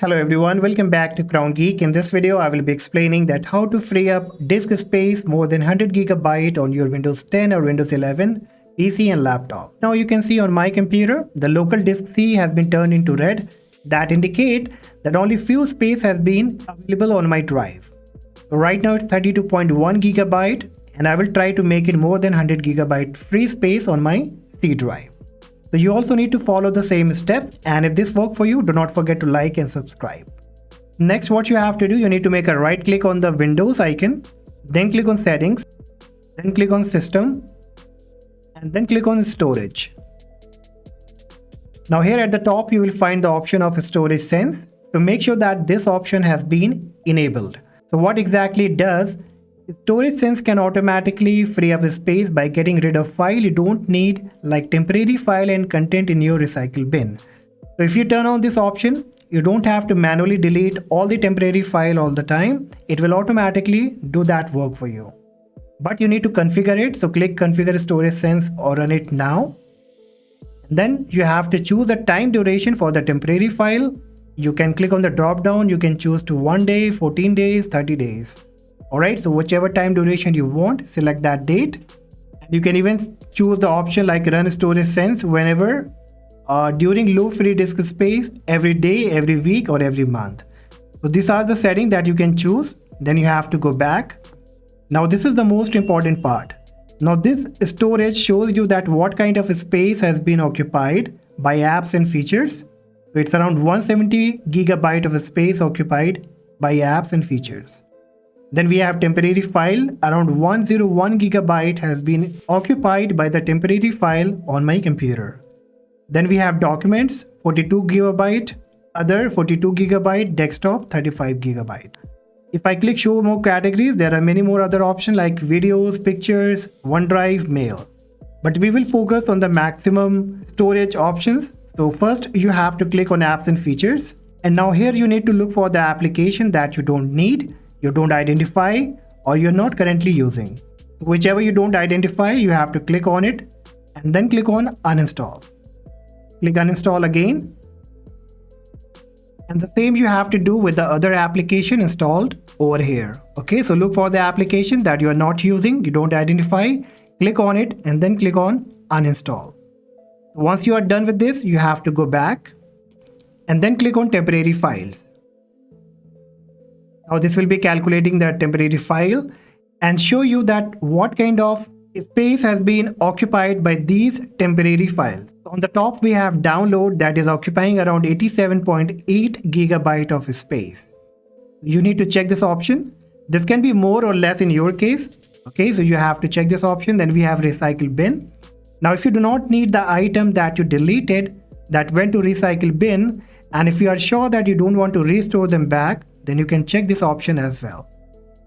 Hello everyone, welcome back to Crown Geek. In this video, I will be explaining that how to free up disk space more than 100 GB on your Windows 10 or Windows 11 PC and laptop. Now you can see on my computer, the local disk C has been turned into red. That indicate that only few space has been available on my drive. So right now it's 32.1 GB and I will try to make it more than 100 GB free space on my C drive. So you also need to follow the same steps, and if this worked for you, do not forget to like and subscribe. Next, what you have to do, you need to make a right click on the Windows icon, then click on Settings, then click on System, and then click on Storage. Now here at the top, you will find the option of Storage Sense. So make sure that this option has been enabled. So what exactly it does, Storage Sense can automatically free up space by getting rid of file you don't need, like temporary file and content in your recycle bin. So if you turn on this option, you don't have to manually delete all the temporary file all the time. It will automatically do that work for you. But you need to configure it. So click Configure Storage Sense or Run It Now. Then you have to choose the time duration for the temporary file. You can click on the drop down. You can choose to 1 day, 14 days, 30 days. Alright, so whichever time duration you want, select that date. You can even choose the option like Run Storage Sense whenever during low free disk space, every day, every week, or every month. So these are the settings that you can choose. Then you have to go back. Now this is the most important part. Now this storage shows you that what kind of space has been occupied by apps and features. So it's around 170 GB of space occupied by apps and features. Then we have temporary file, around 101 GB has been occupied by the temporary file on my computer. Then we have documents, 42 GB, other 42 GB, desktop 35 GB. If I click show more categories, there are many more other options like videos, pictures, OneDrive, mail. But we will focus on the maximum storage options. So first you have to click on apps and features. And now here you need to look for the application that you don't need, you don't identify, or you're not currently using. Whichever you don't identify, you have to click on it and then click on uninstall. Click uninstall again. And the same you have to do with the other application installed over here. Okay, so look for the application that you are not using, you don't identify, click on it and then click on uninstall. Once you are done with this, you have to go back and then click on temporary files. Now this will be calculating the temporary file and show you that what kind of space has been occupied by these temporary files. On the top we have download that is occupying around 87.8 GB of space. You need to check this option. This can be more or less in your case. Okay, so you have to check this option. Then we have recycle bin. Now if you do not need the item that you deleted that went to recycle bin, and if you are sure that you don't want to restore them back, then you can check this option as well.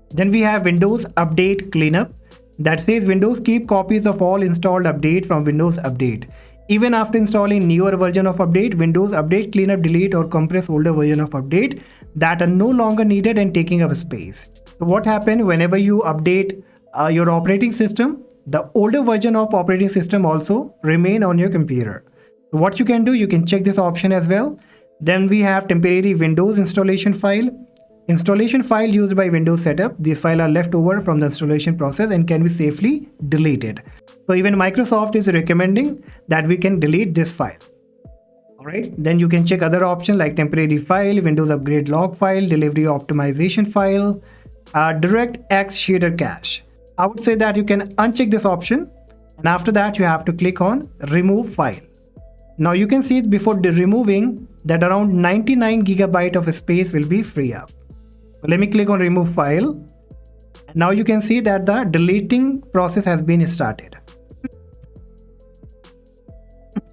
Then we have Windows Update Cleanup that says Windows keep copies of all installed update from Windows Update. Even after installing newer version of update, Windows Update Cleanup delete or compress older version of update that are no longer needed and taking up space. So what happens whenever you update your operating system, the older version of operating system also remain on your computer. So what you can do, you can check this option as well. Then we have temporary Windows installation file. Installation file used by Windows setup. These files are left over from the installation process and can be safely deleted. So even Microsoft is recommending that we can delete this file. Alright, then you can check other options like temporary file, Windows upgrade log file, delivery optimization file, DirectX shader cache. I would say that you can uncheck this option, and after that you have to click on remove file. Now you can see before removing that around 99 GB of space will be free up. Let me click on remove file. Now you can see that the deleting process has been started.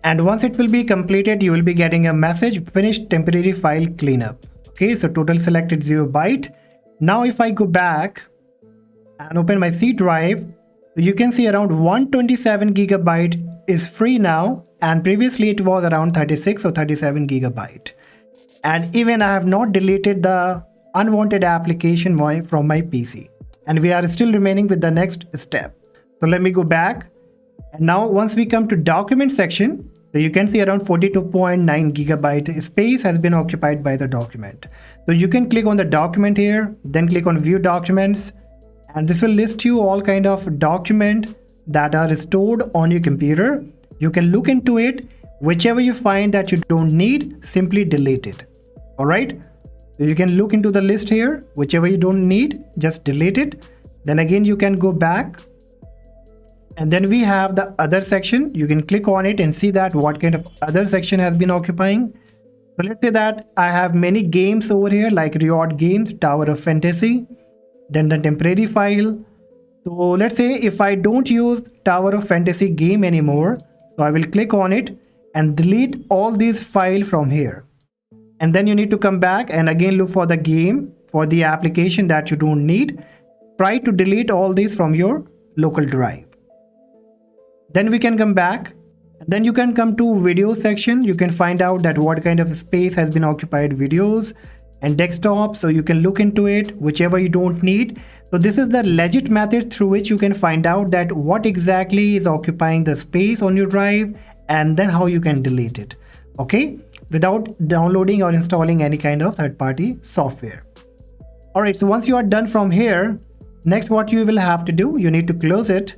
And once it will be completed, you will be getting a message finished temporary file cleanup. Okay, so total selected 0 byte. Now if I go back and open my C drive, you can see around 127 GB is free now, and previously it was around 36 or 37 GB. And even I have not deleted the unwanted application from my PC, and we are still remaining with the next step. So let me go back, and now once we come to document section, So you can see around 42.9 gigabyte space has been occupied by the document. So you can click on the document here, then click on view documents, and this will list you all kind of document that are stored on your computer. You can look into it. Whichever you find that you don't need, simply delete it. All right. So you can look into the list here. Whichever you don't need, just delete it. Then again, you can go back. And then we have the other section. You can click on it and see that what kind of other section has been occupying. So let's say that I have many games over here like Riot Games, Tower of Fantasy, then the temporary file. So let's say if I don't use Tower of Fantasy game anymore, so I will click on it and delete all these files from here. And then you need to come back and again look for the game, for the application that you don't need. Try to delete all these from your local drive. Then we can come back. Then you can come to video section. You can find out that what kind of space has been occupied videos and desktop. So you can look into it, whichever you don't need. So this is the legit method through which you can find out that what exactly is occupying the space on your drive and then how you can delete it. Okay, without downloading or installing any kind of third-party software. All right, so once you are done from here, next what you will have to do, you need to close it.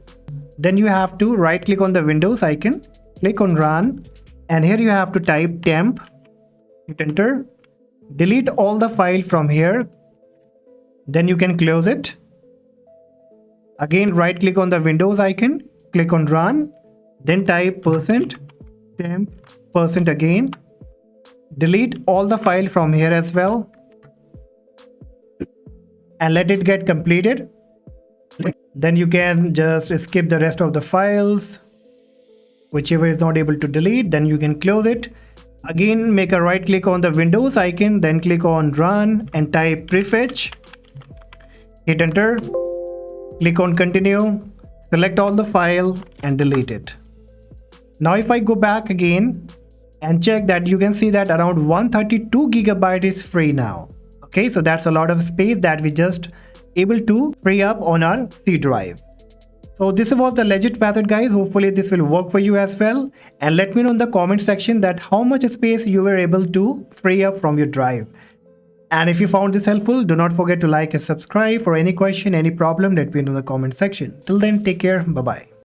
Then you have to right click on the Windows icon, click on run, and here you have to type temp, hit enter, delete all the file from here. Then you can close it. Again, right click on the Windows icon, click on run, then type %temp % again. Delete all the file from here as well. And let it get completed. Then you can just skip the rest of the files. Whichever is not able to delete, then you can close it. Again, make a right click on the Windows icon, then click on run and type prefetch. Hit enter. Click on continue. Select all the file and delete it. Now if I go back again and check that, you can see that around 132 gigabyte is free now. Okay, so that's a lot of space that we just able to free up on our C drive. So this was the legit method, guys. Hopefully this will work for you as well. And let me know in the comment section that how much space you were able to free up from your drive. And if you found this helpful, do not forget to like and subscribe. For any question, any problem, let me know in the comment section. Till then, take care. Bye-bye.